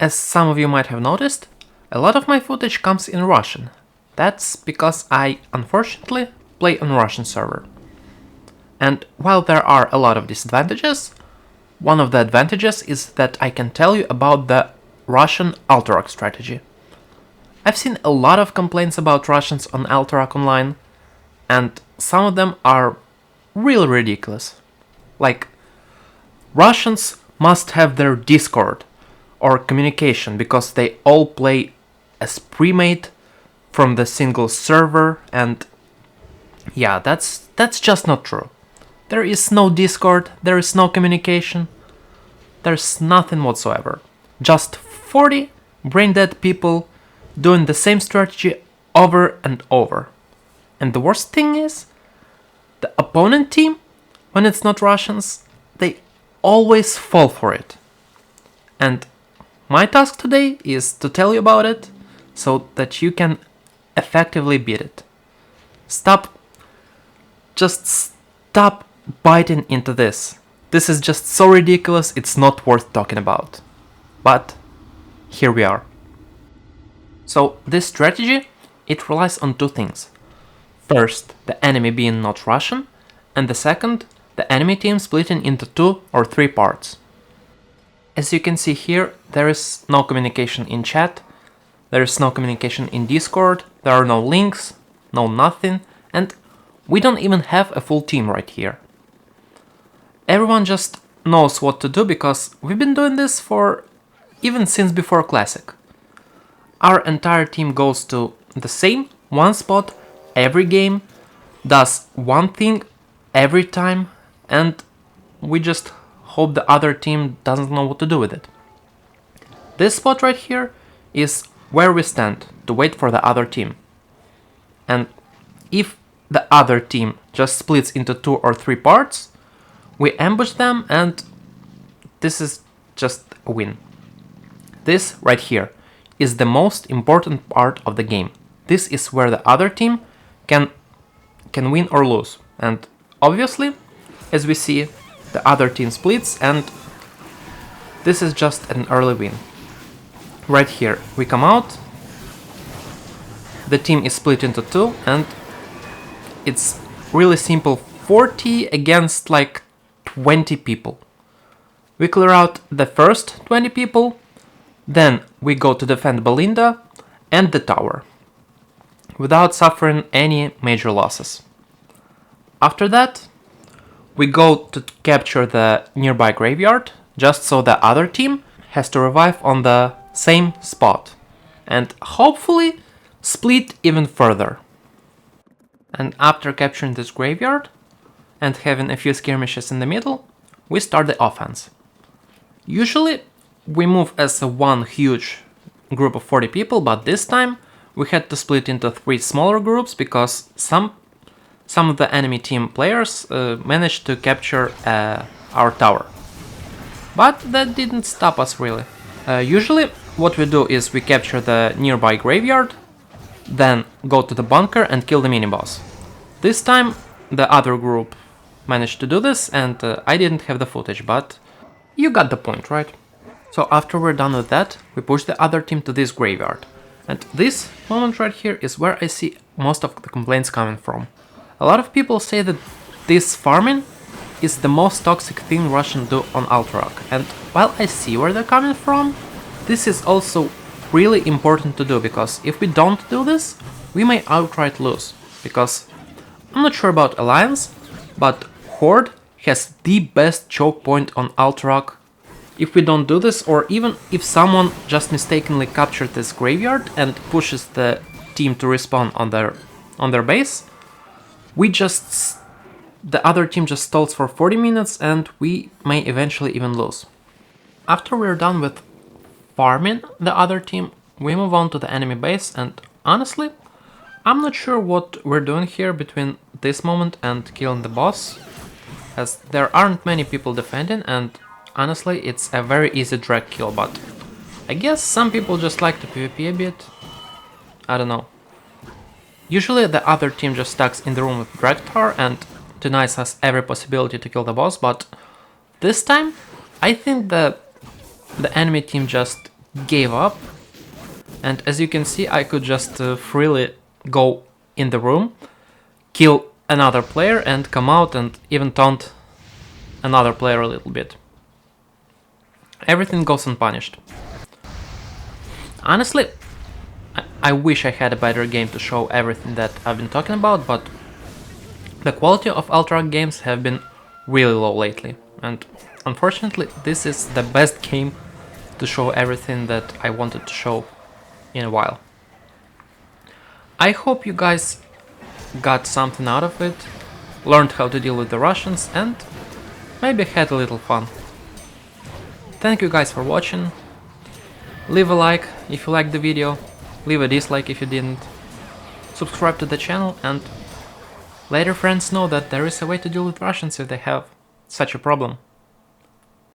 As some of you might have noticed, a lot of my footage comes in Russian. That's because I, unfortunately, play on Russian server. And while there are a lot of disadvantages, one of the advantages is that I can tell you about the Russian Alterac strategy. I've seen a lot of complaints about Russians on Alterac online, and some of them are really ridiculous. Like, Russians must have their Discord or communication because they all play as pre-made from the single server, and yeah, that's just not true. There is no Discord, there is no communication, there's nothing whatsoever. Just 40 brain-dead people doing the same strategy over and over. And the worst thing is, the opponent team, when it's not Russians, they always fall for it. And my task today is to tell you about it, so that you can effectively beat it. Just stop biting into this. This is just so ridiculous, it's not worth talking about. But here we are. So this strategy, it relies on two things. First, the enemy being not Russian, and the second, the enemy team splitting into 2 or 3 parts. As you can see here, there is no communication in chat, there is no communication in Discord, there are no links, no nothing, and we don't even have a full team right here. Everyone just knows what to do because we've been doing this for even since before Classic. Our entire team goes to the same one spot every game, does one thing every time, and we just hope the other team doesn't know what to do with it. This spot right here is where we stand to wait for the other team. And if the other team just splits into 2 or 3 parts, we ambush them, and this is just a win. This right here is the most important part of the game. This is where the other team can win or lose. And obviously, as we see, the other team splits, and this is just an early win. Right here, we come out, the team is split into 2, and it's really simple, 40 against like 20 people. We clear out the first 20 people, then we go to defend Belinda and the tower, without suffering any major losses. After that, we go to capture the nearby graveyard, just so the other team has to revive on the same spot, and hopefully split even further. And after capturing this graveyard, and having a few skirmishes in the middle, we start the offense. Usually, we move as one huge group of 40 people, but this time we had to split into 3 smaller groups because some of the enemy team players managed to capture our tower. But that didn't stop us really. Usually what we do is we capture the nearby graveyard, then go to the bunker and kill the mini-boss. This time the other group managed to do this, and I didn't have the footage, but you got the point, right? So after we're done with that, we push the other team to this graveyard. And this moment right here is where I see most of the complaints coming from. A lot of people say that this farming is the most toxic thing Russians do on Alterac, and while I see where they're coming from, this is also really important to do, because if we don't do this, we may outright lose. Because I'm not sure about Alliance, but Horde has the best choke point on Alterac. If we don't do this, or even if someone just mistakenly captured this graveyard and pushes the team to respawn on their base, the other team just stalls for 40 minutes and we may eventually even lose. After we're done with farming the other team, we move on to the enemy base, and honestly, I'm not sure what we're doing here between this moment and killing the boss, as there aren't many people defending, and honestly it's a very easy drag kill, but I guess some people just like to PvP a bit. I don't know. Usually the other team just stacks in the room with drag tower and denies us every possibility to kill the boss, but this time I think the enemy team just gave up, and as you can see, I could just freely go in the room, kill another player and come out and even taunt another player a little bit. Everything goes unpunished. Honestly, I wish I had a better game to show everything that I've been talking about, but the quality of Alterac games have been really low lately, and unfortunately this is the best game to show everything that I wanted to show in a while. I hope you guys got something out of it, learned how to deal with the Russians, and maybe had a little fun. Thank you guys for watching. Leave a like if you liked the video, leave a dislike if you didn't, subscribe to the channel, and let your friends know that there is a way to deal with Russians if they have such a problem.